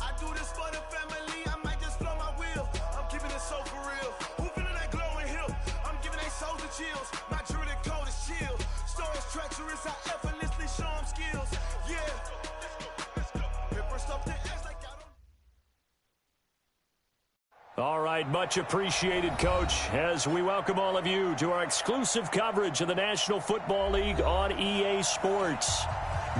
I do this for the family, I might just blow my wheel. I'm keeping it so for real. Who feeling that glowing hill? I'm giving they souls the chills. My druidic code is chill. Stories treacherous, I effortlessly show them skills. Yeah. Let's go. Paper stuff the ass like I don't. All right, much appreciated, Coach, as we welcome all of you to our exclusive coverage of the National Football League on EA Sports.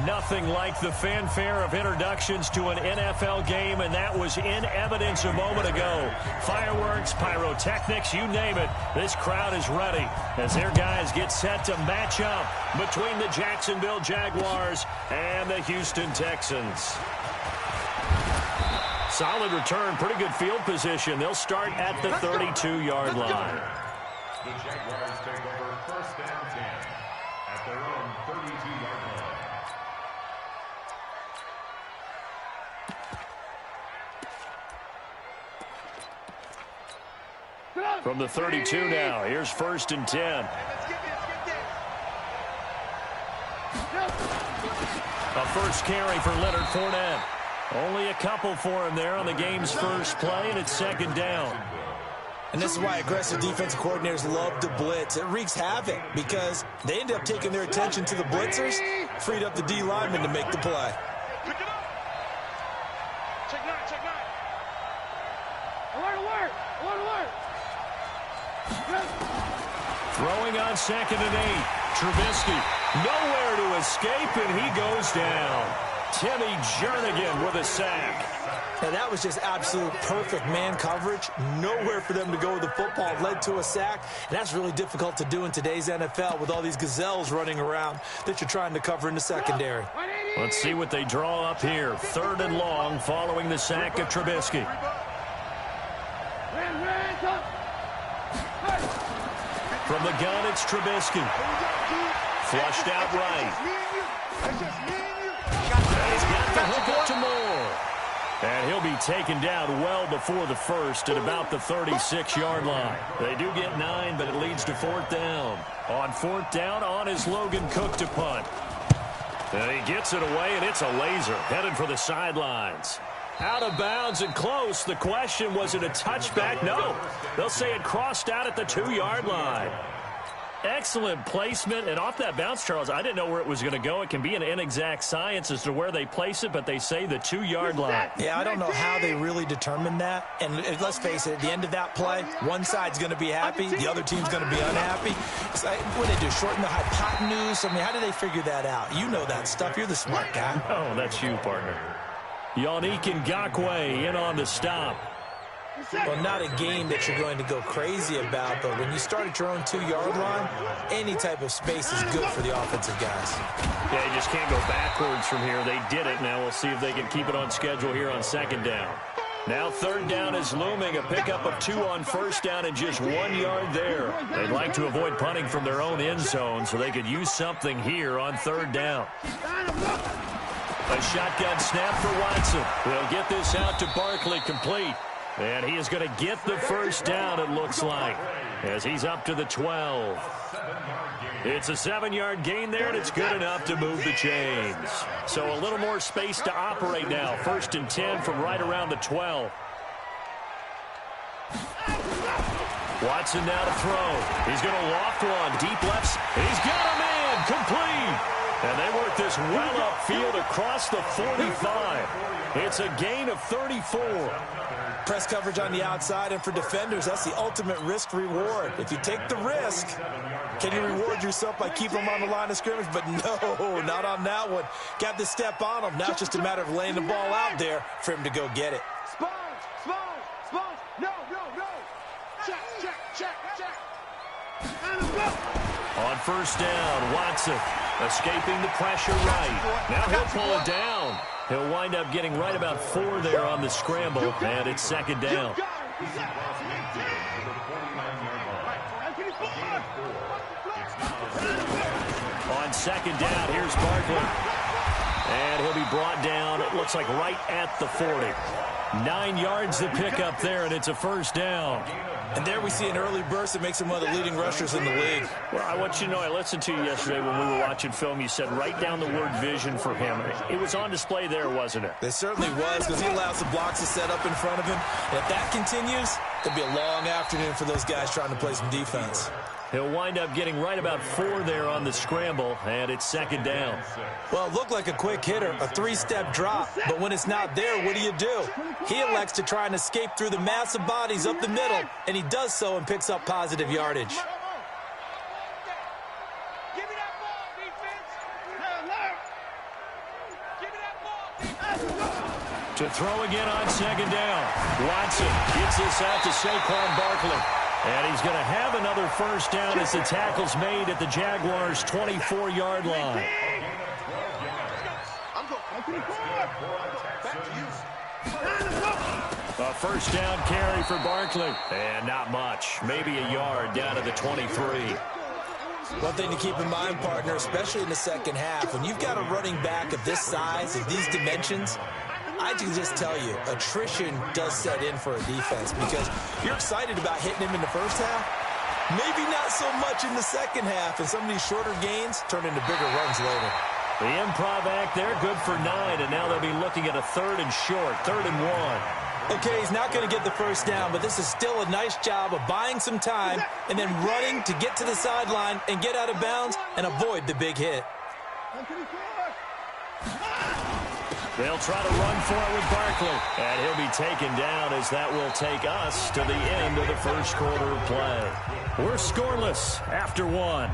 Nothing like the fanfare of introductions to an NFL game, and that was in evidence a moment ago. Fireworks, pyrotechnics, you name it. This crowd is ready as their guys get set to match up between the Jacksonville Jaguars and the Houston Texans. Solid return, pretty good field position. They'll start at the 32-yard line. The Jaguars take over first and 10 at their own 32-yard line. From the 32 now, here's first and 10. A first carry for Leonard Fournette. Only a couple for him there on the game's first play, and it's second down. And this is why aggressive defensive coordinators love to blitz. It wreaks havoc because they end up taking their attention to the blitzers, freed up the D lineman to make the play. Pick it up. Check nine, check nine. Alert, alert, alert, alert. Throwing on second and 8. Trubisky nowhere to escape, and he goes down. Timmy Jernigan with a sack. And that was just absolute perfect man coverage. Nowhere for them to go with the football. It led to a sack, and that's really difficult to do in today's NFL with all these gazelles running around that you're trying to cover in the secondary. Let's see what they draw up here. Third and long following the sack of Trubisky. From the gun, it's Trubisky. Flushed out right. He's got the hook up to Moore. And he'll be taken down well before the first at about the 36-yard line. They do get 9, but it leads to fourth down. On fourth down, on is Logan Cook to punt. And he gets it away, and it's a laser headed for the sidelines. Out of bounds and close. The question, was it a touchback? No. They'll say it crossed out at the 2-yard line. Excellent placement, and off that bounce, Charles, I didn't know where it was going to go. It can be an inexact science as to where they place it, but they say the 2-yard line. Yeah, I don't know how they really determined that. And let's face it, at the end of that play, one side's going to be happy, the other team's going to be unhappy. It's like, what do they do, shorten the hypotenuse? I mean, how do they figure that out? You know that stuff. You're the smart guy. Oh, that's you, partner. Yannick Ngakoue in on the stop. Well, not a game that you're going to go crazy about, but when you start at your own 2-yard line, any type of space is good for the offensive guys. Yeah, you just can't go backwards from here. They did it. Now we'll see if they can keep it on schedule here on second down. Now third down is looming. A pickup of 2 on first down and just 1 yard there. They'd like to avoid punting from their own end zone, so they could use something here on third down. A shotgun snap for Watson. They'll get this out to Barkley, complete. And he is going to get the first down, it looks like, as he's up to the 12. It's a 7-yard gain there, and it's good enough to move the chains. So a little more space to operate now. First and 10 from right around the 12. Watson now to throw. He's going to loft one. Deep left. He's got him in. Complete. And they work this well upfield across the 45. It's a gain of 34. Press coverage on the outside, and for defenders, that's the ultimate risk-reward. If you take the risk, can you reward yourself by keeping them on the line of scrimmage? But no, not on that one. Got to step on them. Now it's just a matter of laying the ball out there for him to go get it. Sponge, no. Check. On first down, Watson escaping the pressure right. Now he'll pull it down. He'll wind up getting right about 4 there on the scramble, and it's second down. On second down, here's Barkley. And he'll be brought down, it looks like right at the 40. 9 yards to pick up there, and it's a first down. And there we see an early burst that makes him one of the leading rushers in the league. Well, I want you to know, I listened to you yesterday when we were watching film. You said write down the word vision for him. It was on display there, wasn't it? It certainly was, because he allows the blocks to set up in front of him. And if that continues, it'll be a long afternoon for those guys trying to play some defense. He'll wind up getting right about 4 there on the scramble, and it's second down. Well, it looked like a quick hitter, a 3-step drop. But when it's not there, what do? He elects to try and escape through the massive bodies up the middle, and he does so and picks up positive yardage. To throw again on second down. Watson gets this out to Saquon Barkley. And he's going to have another first down as the tackle's made at the Jaguars' 24-yard line. A first down carry for Barkley. And not much. Maybe a yard down to the 23. One thing to keep in mind, partner, especially in the second half, when you've got a running back of this size, of these dimensions, I can just tell you, attrition does set in for a defense because you're excited about hitting him in the first half. Maybe not so much in the second half, and some of these shorter gains turn into bigger runs later. The improv act there, good for 9, and now they'll be looking at a 3rd and short, 3rd and 1. Okay, he's not going to get the first down, but this is still a nice job of buying some time and then running to get to the sideline and get out of bounds and avoid the big hit. They'll try to run for it with Barkley, and he'll be taken down as that will take us to the end of the first quarter of play. We're scoreless after 1.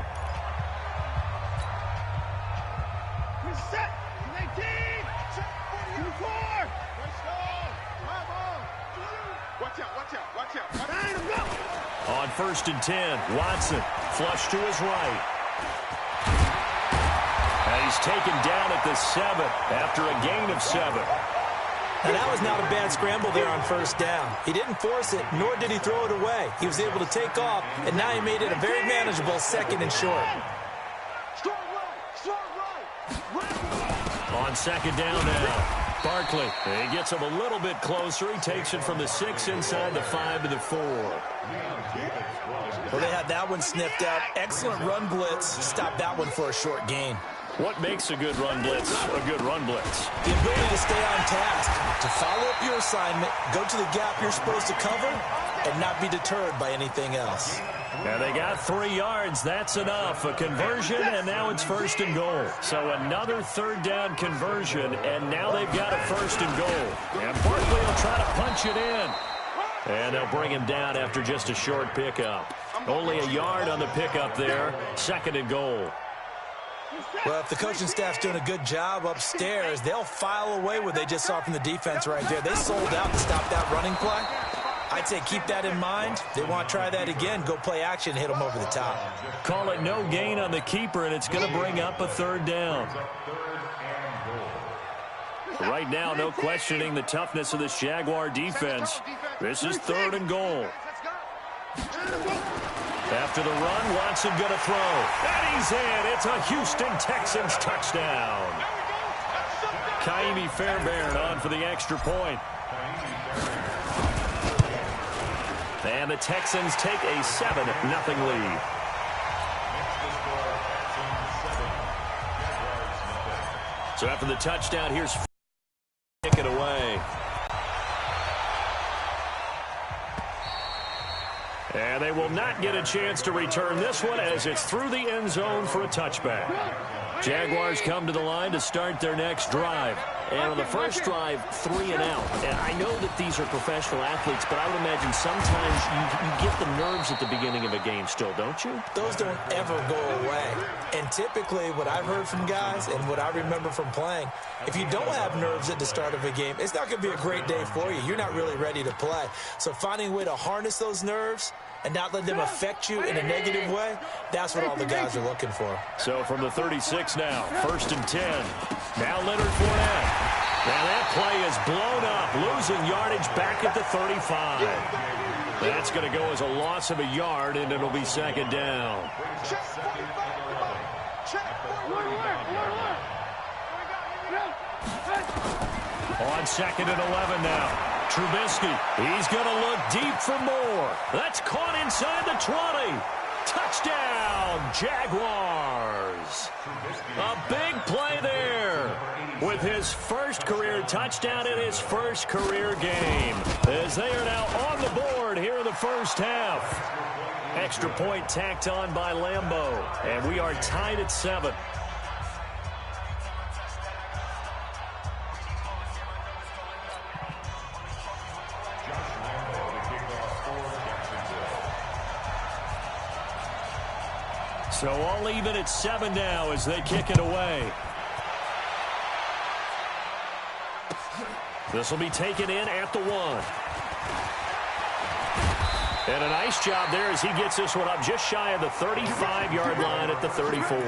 On 1st and 10, Watson flush to his right. And he's taken down at the 7 after a gain of 7. And that was not a bad scramble there on first down. He didn't force it, nor did he throw it away. He was able to take off, and now he made it a very manageable 2nd and short. On second down now. Barkley, he gets him a little bit closer. He takes it from the 6 inside the 5 to the 4. Well, they had that one sniffed out. Excellent run blitz. Stopped that one for a short gain. What makes a good run blitz a good run blitz? The ability to stay on task, to follow up your assignment, go to the gap you're supposed to cover, and not be deterred by anything else. And they got 3 yards. That's enough. A conversion, and now it's 1st and goal. So another 3rd down conversion, and now they've got a 1st and goal. And Barkley will try to punch it in. And they'll bring him down after just a short pickup. Only a yard on the pickup there. 2nd and goal. Well, if the coaching staff's doing a good job upstairs, they'll file away what they just saw from the defense right there. They sold out to stop that running play. I'd say keep that in mind. They want to try that again. Go play action, hit them over the top. Call it no gain on the keeper, and it's going to bring up a 3rd down. Right now, no questioning the toughness of this Jaguar defense. This is 3rd and goal. After the run, Watson going to throw. And he's in. It's a Houston Texans touchdown. Kaimi Fairbairn on for the extra point. And the Texans take a 7-0 lead. So after the touchdown, here's kick it away. And they will not get a chance to return this one as it's through the end zone for a touchback. Jaguars come to the line to start their next drive. And on the first drive, 3 and out. And I know that these are professional athletes, but I would imagine sometimes you get the nerves at the beginning of a game still, don't you? Those don't ever go away. And typically what I've heard from guys and what I remember from playing, if you don't have nerves at the start of a game, it's not going to be a great day for you. You're not really ready to play. So finding a way to harness those nerves and not let them affect you in a negative way, that's what all the guys are looking for. So from the 36 now, 1st and 10. Now Leonard Fournette. Now that play is blown up, losing yardage back at the 35. That's going to go as a loss of a yard, and it'll be 2nd down. On 2nd and 11 now. Trubisky, he's going to look deep for more. That's caught inside the 20. Touchdown, Jaguars. A big play there with his first career touchdown in his first career game, as they are now on the board here in the first half. Extra point tacked on by Lambeau, and we are tied at 7. So all even at 7 now as they kick it away. This will be taken in at the 1. And a nice job there as he gets this one up just shy of the 35-yard line at the 34.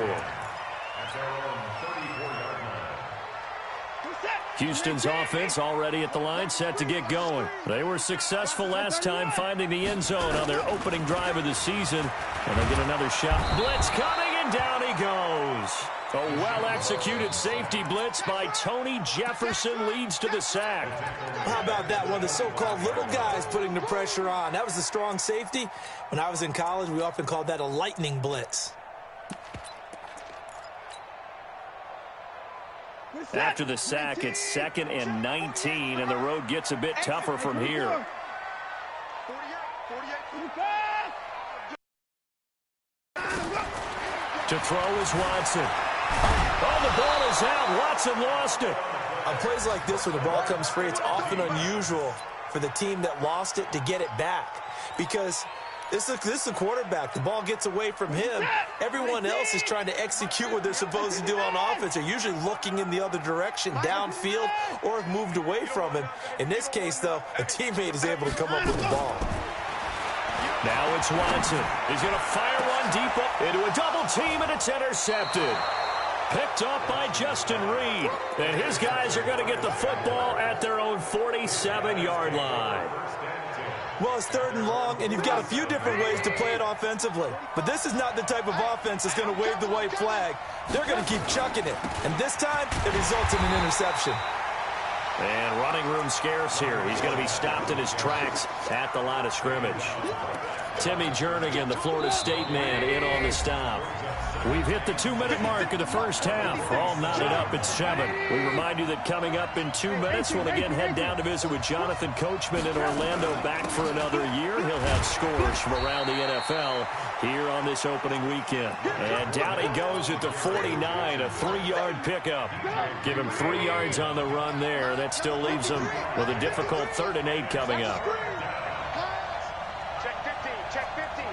Houston's offense already at the line, set to get going. They were successful last time finding the end zone on their opening drive of the season. And they get another shot. Blitz coming, and down he goes. A well-executed safety blitz by Tony Jefferson leads to the sack. How about that? One of the so-called little guys putting the pressure on. That was a strong safety. When I was in college, we often called that a lightning blitz. After the sack, it's 2nd and 19, and the road gets a bit tougher from here. To throw is Watson. Oh, the ball is out. Watson lost it. On plays like this where the ball comes free, it's often unusual for the team that lost it to get it back, because this is the quarterback. The ball gets away from him. Everyone else is trying to execute what they're supposed to do on offense. They're usually looking in the other direction, downfield, or have moved away from him. In this case, though, a teammate is able to come up with the ball. Now it's Watson. He's going to fire one deep up into a double team, and it's intercepted. Picked up by Justin Reed. And his guys are going to get the football at their own 47-yard line. Well, it's 3rd and long, and you've got a few different ways to play it offensively. But this is not the type of offense that's going to wave the white flag. They're going to keep chucking it. And this time, it results in an interception. And running room scarce here. He's going to be stopped in his tracks at the line of scrimmage. Timmy Jernigan, the Florida State man, in on the stop. We've hit the 2-minute mark of the first half. All knotted up at 7. We remind you that coming up in 2 minutes, we'll again head down to visit with Jonathan Coachman in Orlando, back for another year. He'll have scores from around the NFL here on this opening weekend. And down he goes at the 49, a 3-yard pickup. Give him 3 yards on the run there. That still leaves him with a difficult 3rd and 8 coming up. Check 50, check 50.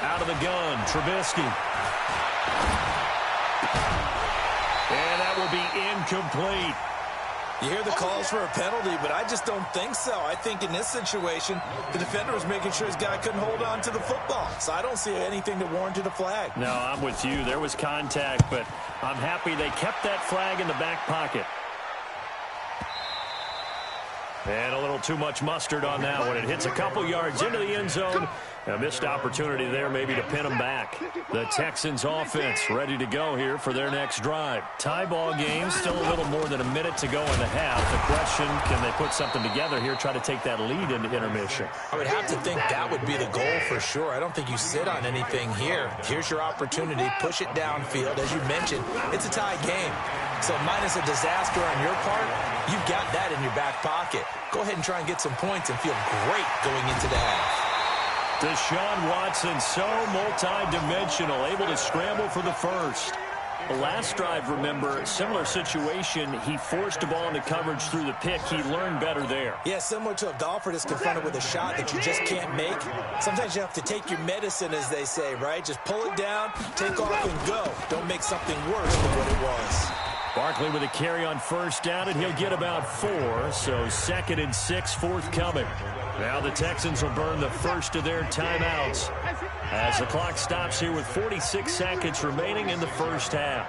Out of the gun, Trubisky. And that will be incomplete. You hear the calls for a penalty, but I just don't think so. I think in this situation, the defender was making sure his guy couldn't hold on to the football. So I don't see anything that warranted a flag. No, I'm with you. There was contact, but I'm happy they kept that flag in the back pocket. And a little too much mustard on that one. It hits a couple yards into the end zone. A missed opportunity there maybe to pin them back. The Texans offense ready to go here for their next drive. Tie ball game, still a little more than a minute to go in the half. The question, can they put something together here, try to take that lead into intermission? I would have to think that would be the goal for sure. I don't think you sit on anything here. Here's your opportunity. Push it downfield. As you mentioned, it's a tie game. So minus a disaster on your part, you've got that in your back pocket. Go ahead and try and get some points and feel great going into the half. Deshaun Watson, so multi-dimensional, able to scramble for the first. The last drive, remember, similar situation. He forced the ball into coverage through the pick. He learned better there. Yeah, similar to a golfer that's confronted with a shot that you just can't make. Sometimes you have to take your medicine, as they say, right? Just pull it down, take off, and go. Don't make something worse than what it was. Barkley with a carry on first down, and he'll get about 4. So 2nd and 6 forthcoming. Now the Texans will burn the first of their timeouts as the clock stops here with 46 seconds remaining in the first half.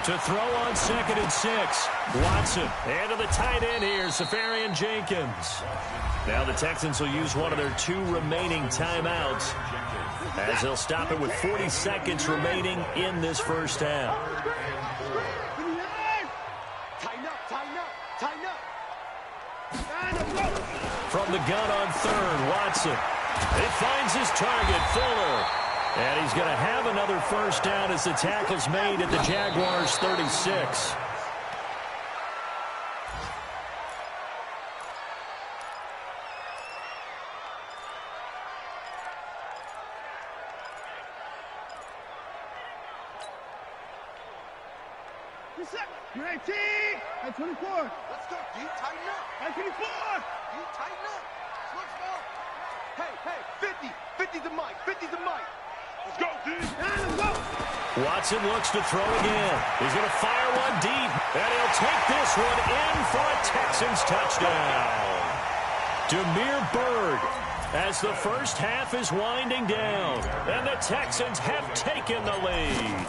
To throw on 2nd and 6. Watson. And to the tight end here, Safarian Jenkins. Now the Texans will use one of their 2 remaining timeouts as they'll stop it with 40 seconds remaining in this first half. From the gun on 3rd, Watson. He finds his target, Fuller. And he's going to have another first down as the tackle's made at the Jaguars' 36. You're 18. At 24. Let's go, D. Tighten up. At 24. D. Tighten up. Hey, 50. 50's the mic. 50's the mic. Let's go, D. Let's go. Watson looks to throw again. He's going to fire one deep. And he'll take this one in for a Texans touchdown. Demir Bird, as the first half is winding down. And the Texans have taken the lead.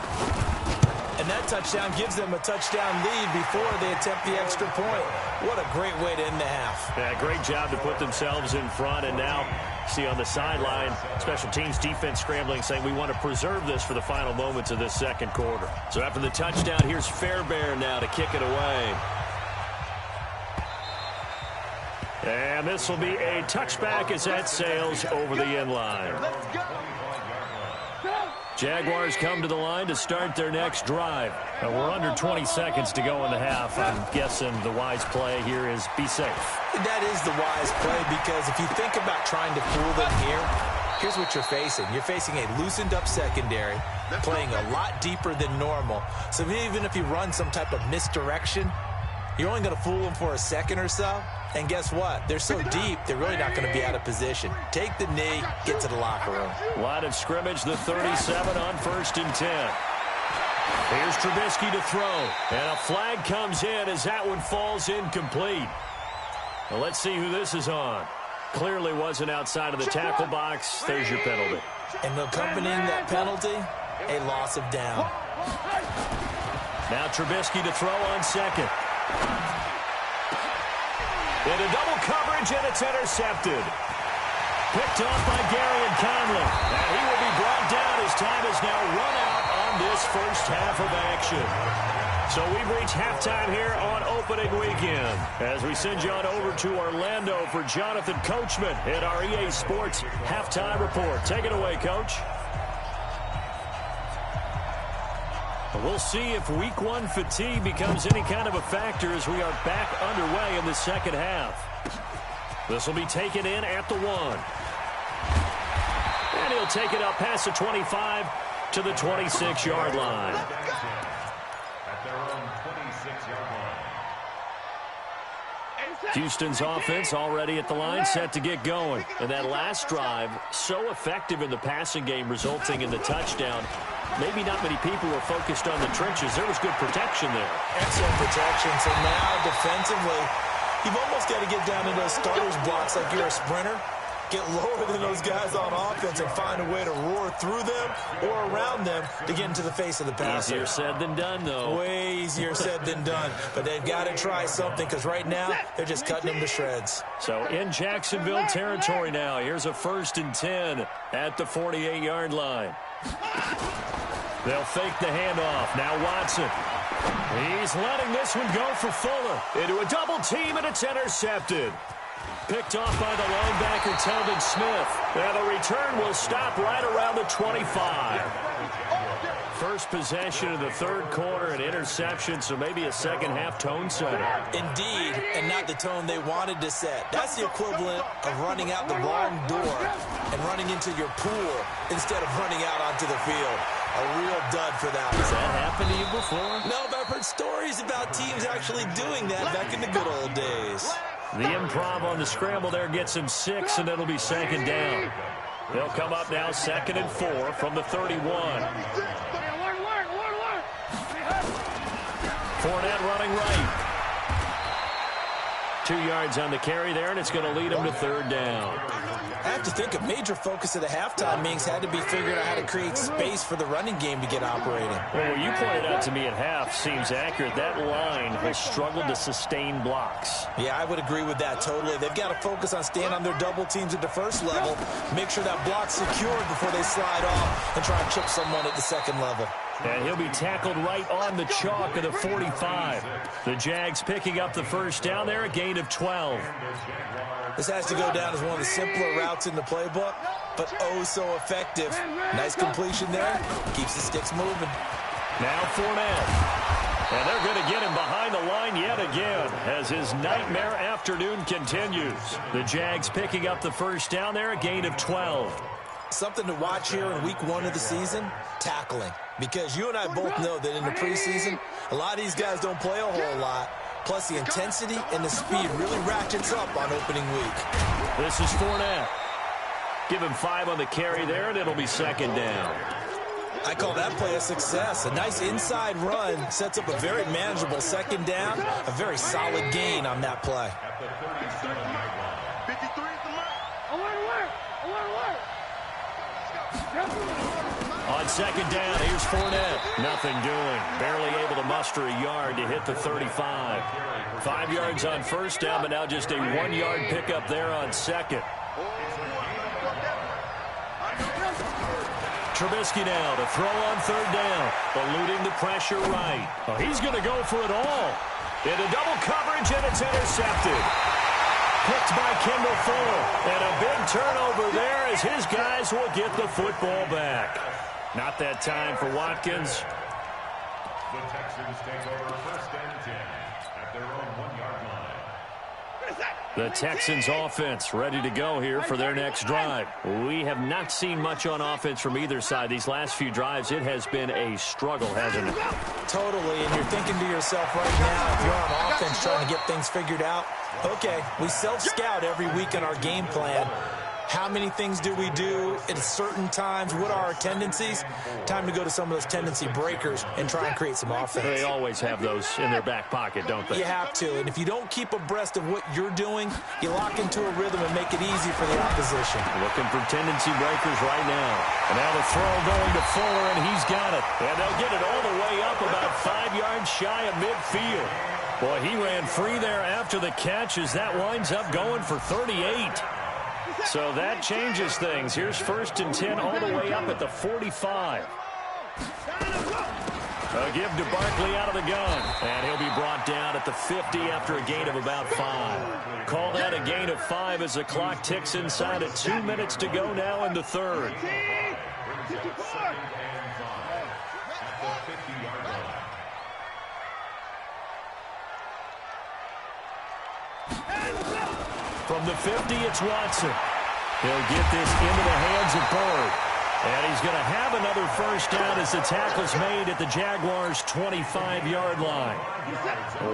And that touchdown gives them a touchdown lead before they attempt the extra point. What a great way to end the half. Yeah, great job to put themselves in front. And now, see on the sideline, special teams defense scrambling, saying we want to preserve this for the final moments of this second quarter. So after the touchdown, here's Fairbairn now to kick it away. And this will be a touchback as that sails over the end line. Jaguars come to the line to start their next drive. We're under 20 seconds to go in the half. I'm guessing the wise play here is be safe. That is the wise play, because if you think about trying to fool them here, here's what you're facing. You're facing a loosened up secondary, playing a lot deeper than normal. So even if you run some type of misdirection, you're only going to fool them for a second or so. And guess what? They're so deep, they're really not going to be out of position. Take the knee, get to the locker room. Line of scrimmage, the 37 on 1st and 10. Here's Trubisky to throw. And a flag comes in as that one falls incomplete. Well, let's see who this is on. Clearly wasn't outside of the tackle box. There's your penalty. And accompanying that penalty, a loss of down. Now Trubisky to throw on 2nd. Into double coverage, and it's intercepted. Picked off by Gary and Conley. And he will be brought down as time has now run out on this first half of action. So we've reached halftime here on opening weekend as we send you on over to Orlando for Jonathan Coachman at our EA Sports Halftime Report. Take it away, Coach. We'll see if Week 1 fatigue becomes any kind of a factor as we are back underway in the second half. This will be taken in at the 1. And he'll take it up past the 25 to the 26-yard line. At their own 26-yard line. Houston's offense already at the line, set to get going. And that last drive, so effective in the passing game, resulting in the touchdown. Maybe not many people were focused on the trenches. There was good protection there. Excellent protection. So now defensively, you've almost got to get down to those starters blocks like you're a sprinter. Get lower than those guys on offense and find a way to roar through them or around them to get into the face of the passer. Easier said than done, though. Way easier said than done. But they've got to try something, because right now they're just cutting them to shreds. So in Jacksonville territory now, here's a 1st and 10 at the 48-yard line. They'll fake the handoff. Now Watson. He's letting this one go for Fuller. Into a double team, and it's intercepted. Picked off by the linebacker, Telvin Smith. And the return will stop right around the 25. First possession of the third quarter, an interception, so maybe a second-half tone setter. Indeed, and not the tone they wanted to set. That's the equivalent of running out the wrong door and running into your pool instead of running out onto the field. A real dud for that. Has that happened to you before? No, but I've heard stories about teams actually doing that back in the good old days. The improv on the scramble there gets him 6, and it'll be 2nd down. They'll come up now 2nd and 4 from the 31. Fournette running right. 2 yards on the carry there, and it's going to lead him to 3rd down. I have to think a major focus of the halftime meetings had to be figuring out how to create space for the running game to get operating. Well, what you pointed out to me at half seems accurate. That line has struggled to sustain blocks. Yeah, I would agree with that totally. They've got to focus on staying on their double teams at the first level, make sure that block's secured before they slide off and try and chip someone at the second level. And he'll be tackled right on the chalk of the 45. The Jags picking up the first down there, a gain of 12. This has to go down as one of the simpler routes in the playbook, but oh so effective. Nice completion there. Keeps the sticks moving. Now Fournette. And they're going to get him behind the line yet again as his nightmare afternoon continues. The Jags picking up the first down there, a gain of 12. Something to watch here in week 1 of the season, tackling. Because you and I both know that in the preseason, a lot of these guys don't play a whole lot. Plus, the intensity and the speed really ratchets up on opening week. This is Fournette. Give him 5 on the carry there, and it'll be second down. I call that play a success. A nice inside run sets up a very manageable second down. A very solid gain on that play. On second down, here's Fournette. Nothing doing. Barely able to muster a yard to hit the 35. 5 yards on first down, but now just a 1-yard pickup there on second. Trubisky now to throw on third down. Eluding the pressure right. Oh, he's going to go for it all. Into double coverage, and it's intercepted. Picked by Kendall Fuller. And a big turnover there as his guys will get the football back. Not that time for Watkins. The Texans take over first and 10 at their own 1-yard line. The Texans offense ready to go here for their next drive. We have not seen much on offense from either side. These last few drives, it has been a struggle, hasn't it? Totally, and you're thinking to yourself right now, if you're on offense trying to get things figured out, okay, we self-scout every week in our game plan. How many things do we do at certain times? What are our tendencies? Time to go to some of those tendency breakers and try and create some offense. They always have those in their back pocket, don't they? You have to, and if you don't keep abreast of what you're doing, you lock into a rhythm and make it easy for the opposition. Looking for tendency breakers right now. And now the throw going to Fuller, and he's got it. And they'll get it all the way up about 5 yards shy of midfield. Boy, he ran free there after the catch as that winds up going for 38. So that changes things. Here's first and 10 all the way up at the 45. A give to Barkley out of the gun. And he'll be brought down at the 50 after a gain of about 5. Call that a gain of 5 as the clock ticks inside at 2 minutes to go now in the third. From the 50, it's Watson. He'll get this into the hands of Bird. And he's going to have another first down as the tackle's made at the Jaguars' 25-yard line.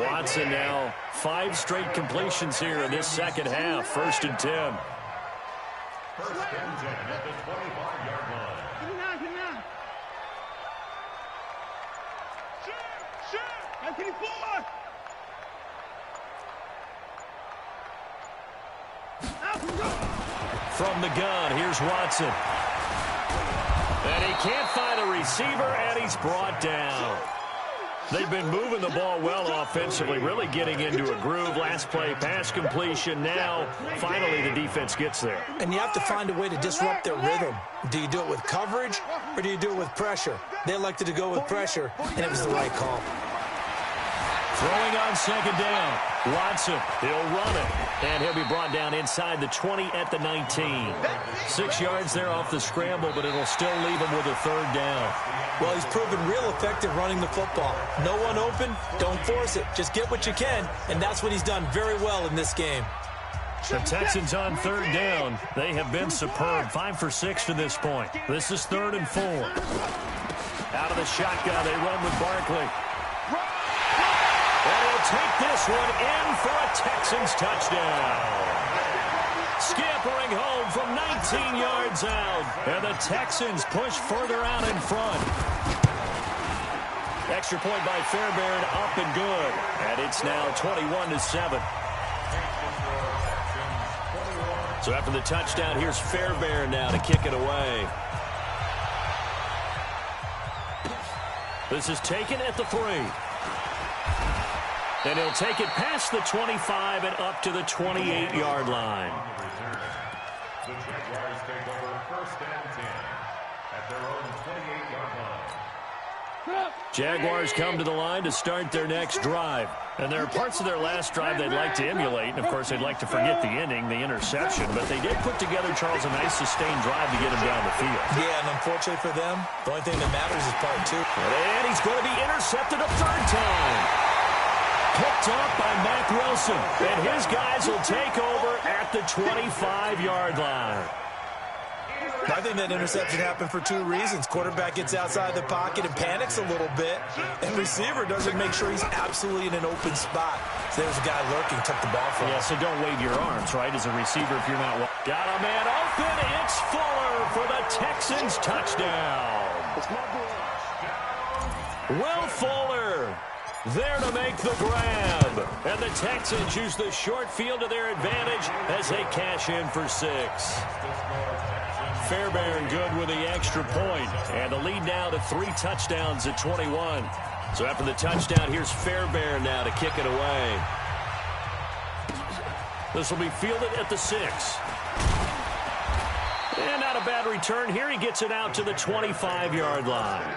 Watson now 5 straight completions here in this second half. First and 10. First and 10 at the 25-yard line. From the gun, here's Watson. And he can't find a receiver, and he's brought down. They've been moving the ball well offensively, really getting into a groove. Last play, pass completion. Now, finally, the defense gets there. And you have to find a way to disrupt their rhythm. Do you do it with coverage, or do you do it with pressure? They elected to go with pressure, and it was the right call. Throwing on second down. Watson, he'll run it. And he'll be brought down inside the 20 at the 19. 6 yards there off the scramble, but it'll still leave him with a third down. Well, he's proven real effective running the football. No one open, don't force it. Just get what you can, and that's what he's done very well in this game. The Texans on third down. They have been superb. 5 for 6 to this point. This is 3rd and 4. Out of the shotgun, they run with Barkley. And he'll take this one in for a Texans touchdown. Scampering home from 19 yards out. And the Texans push further out in front. Extra point by Fairbairn, up and good. And it's now 21-7. So after the touchdown, here's Fairbairn now to kick it away. This is taken at the 3. And he'll take it past the 25 and up to the 28-yard line. The Jaguars take over 1st and 10 at their own 28-yard line. Jaguars come to the line to start their next drive. And there are parts of their last drive they'd like to emulate. And, of course, they'd like to forget the ending, the interception. But they did put together, Charles, a nice sustained drive to get him down the field. Yeah, and unfortunately for them, the only thing that matters is part 2. And he's going to be intercepted a 3rd time. Picked off by Mack Wilson. And his guys will take over at the 25-yard line. I think that interception happened for 2 reasons. Quarterback gets outside the pocket and panics a little bit, and receiver doesn't make sure he's absolutely in an open spot. So there's a guy lurking, took the ball from him. Yeah, so don't wave your arms, right, as a receiver if you're not... Got a man open. It's Fuller for the Texans touchdown. Will Fuller there to make the grab. And the Texans use the short field to their advantage as they cash in for 6. Fairbairn good with the extra point. And the lead now to 3 touchdowns at 21. So after the touchdown, here's Fairbairn now to kick it away. This will be fielded at the 6. And not a bad return here. He gets it out to the 25-yard line.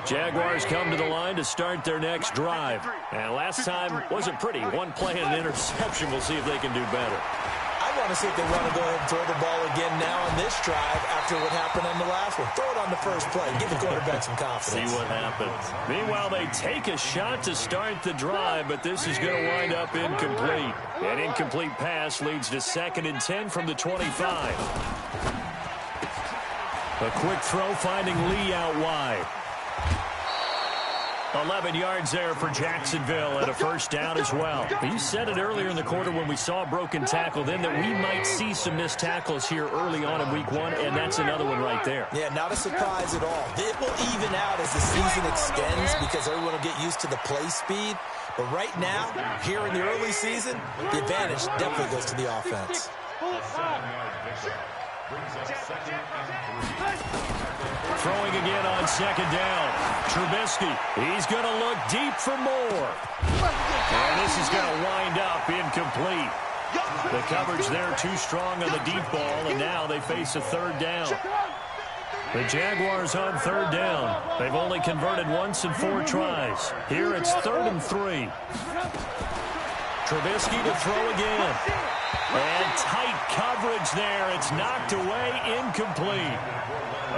Jaguars come to the line to start their next drive. And last time wasn't pretty. 1 play and an interception. We'll see if they can do better. I want to see if they want to go ahead and throw the ball again now on this drive after what happened on the last one. Throw it on the first play. Give the quarterback some confidence. See what happens. Meanwhile, they take a shot to start the drive, but this is going to wind up incomplete. An incomplete pass leads to 2nd and 10 from the 25. A quick throw finding Lee out wide. 11 yards there for Jacksonville and a 1st down as well. You said it earlier in the quarter when we saw a broken tackle then that we might see some missed tackles here early on in week 1, and that's another one right there. Yeah, not a surprise at all. It will even out as the season extends because everyone will get used to the play speed. But right now, here in the early season, the advantage definitely goes to the offense. Throwing again on 2nd down. Trubisky, he's going to look deep for more. And this is going to wind up incomplete. The coverage there too strong on the deep ball, and now they face a 3rd down. The Jaguars on 3rd down. They've only converted once in 4 tries. Here it's 3rd and 3. Trubisky to throw again. And tight coverage there. It's knocked away, incomplete.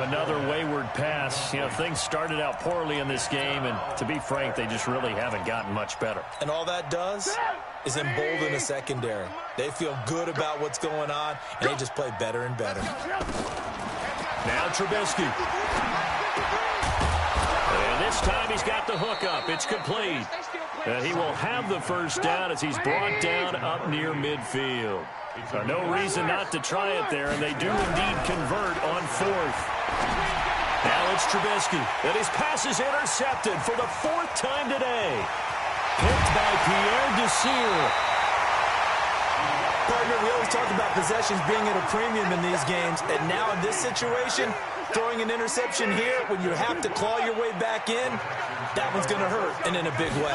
Another wayward pass. You know, things started out poorly in this game, and to be frank, they just really haven't gotten much better. And all that does is embolden the secondary. They feel good about what's going on, and they just play better and better. Now Trubisky. And this time he's got the hook up. It's complete. And he will have the 1st down as he's brought down up near midfield. No reason not to try it there, and they do indeed convert on 4th. Now it's Trubisky, and his pass is intercepted for the 4th time today. Picked by Pierre Desir. Partner, we always talk about possessions being at a premium in these games, and now in this situation, throwing an interception here when you have to claw your way back in, that one's going to hurt, and in a big way.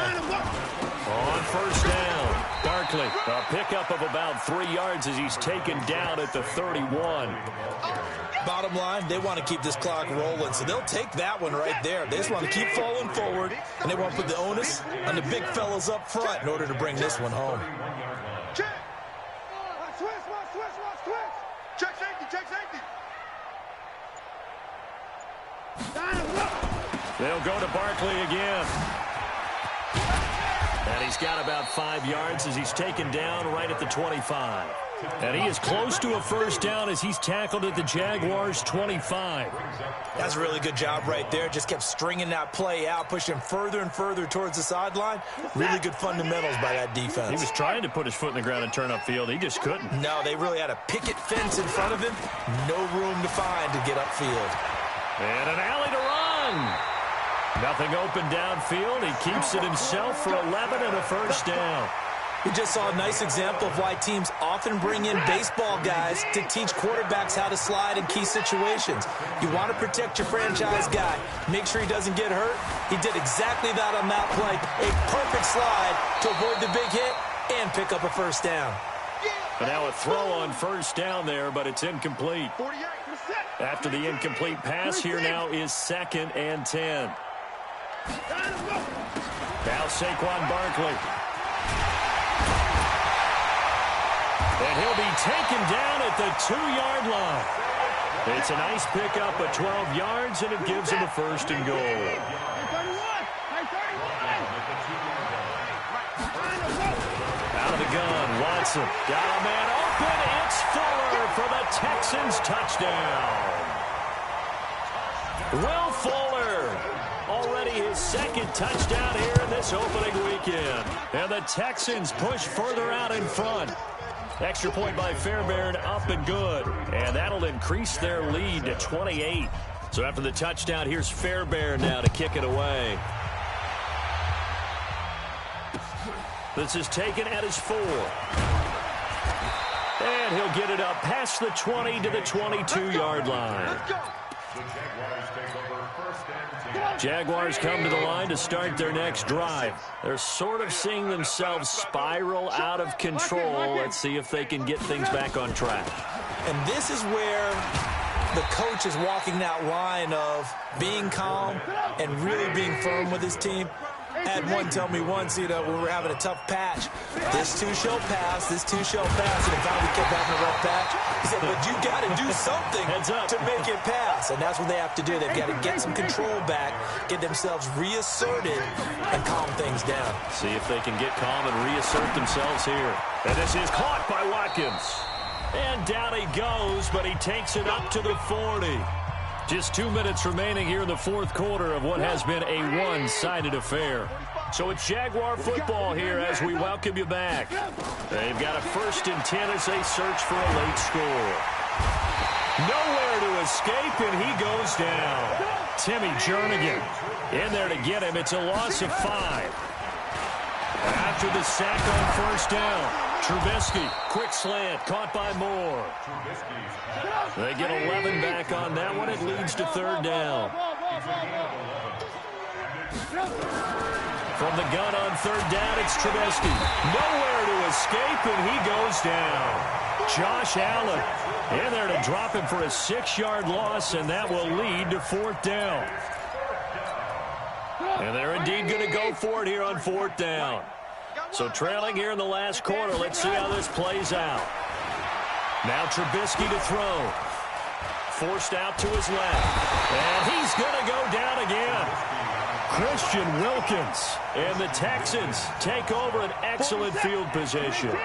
On 1st down, Barkley, a pickup of about 3 yards as he's taken down at the 31. Bottom line, they want to keep this clock rolling, so they'll take that one right there. They just want to keep falling forward, and they want to put the onus on the big fellas up front in order to bring this one home. Check safety, check safety. They'll go to Barkley again. And he's got about 5 yards as he's taken down right at the 25. And he is close to a 1st down as he's tackled at the Jaguars' 25. That's a really good job right there. Just kept stringing that play out, pushing further and further towards the sideline. Really good fundamentals by that defense. He was trying to put his foot in the ground and turn upfield. He just couldn't. No, they really had a picket fence in front of him. No room to find to get upfield. And an alley to run. Nothing open downfield. He keeps it himself for 11 and a 1st down. We just saw a nice example of why teams often bring in baseball guys to teach quarterbacks how to slide in key situations. You want to protect your franchise guy. Make sure he doesn't get hurt. He did exactly that on that play. A perfect slide to avoid the big hit and pick up a first down. But now a throw on first down there, but it's incomplete. After the incomplete pass, here now is 2nd and 10. Now Saquon Barkley. And he'll be taken down at the 2-yard line. It's a nice pickup of 12 yards, and it gives him a first and goal. Out of the gun, Watson. Got a man open. It's Fuller for the Texans touchdown. Will Fuller. Already his 2nd touchdown here in this opening weekend. And the Texans push further out in front. Extra point by Fairbairn, up and good. And that'll increase their lead to 28. So after the touchdown, here's Fairbairn now to kick it away. This is taken at his 4. And he'll get it up past the 20 to the 22-yard line. Jaguars come to the line to start their next drive. They're sort of seeing themselves spiral out of control. Let's see if they can get things back on track. And this is where the coach is walking that line of being calm and really being firm with his team. Had one tell me once, when we were having a tough patch, this too shall pass, this too shall pass, and it finally kept having a rough patch. He said, but you got to do something to make it pass, and that's what they have to do. They've got to get some control back, get themselves reasserted, and calm things down. See if they can get calm and reassert themselves here. And this is caught by Watkins. And down he goes, but he takes it up to the 40. Just 2 minutes remaining here in the 4th quarter of what has been a one-sided affair. So it's Jaguar football here as we welcome you back. They've got a 1st and 10 as they search for a late score. Nowhere to escape, and he goes down. Timmy Jernigan in there to get him. It's a loss of 5. After the sack on first down, Trubisky, quick slant, caught by Moore. They get 11 back on that one. It leads to 3rd down. From the gun on 3rd down, it's Trubisky. Nowhere to escape, and he goes down. Josh Allen in there to drop him for a 6-yard loss, and that will lead to 4th down. And they're indeed going to go for it here on 4th down. So trailing here in the last quarter, let's see how this plays out. Now Trubisky to throw. Forced out to his left. And he's going to go down again. Christian Wilkins. And the Texans take over an excellent field position.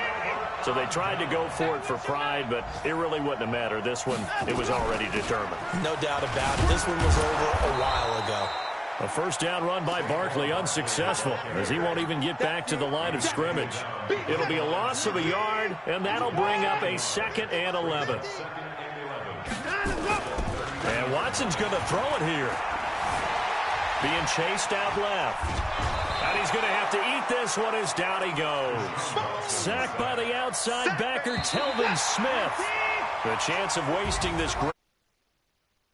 So they tried to go for it for pride, but it really wouldn't have mattered. This one, it was already determined. No doubt about it. This one was over a while ago. A first down run by Barkley, unsuccessful, as he won't even get back to the line of scrimmage. It'll be a loss of a yard, and that'll bring up a 2nd and 11. And Watson's going to throw it here. Being chased out left. And he's going to have to eat this one as down he goes. Sacked by the outside backer, Telvin Smith. The chance of wasting this great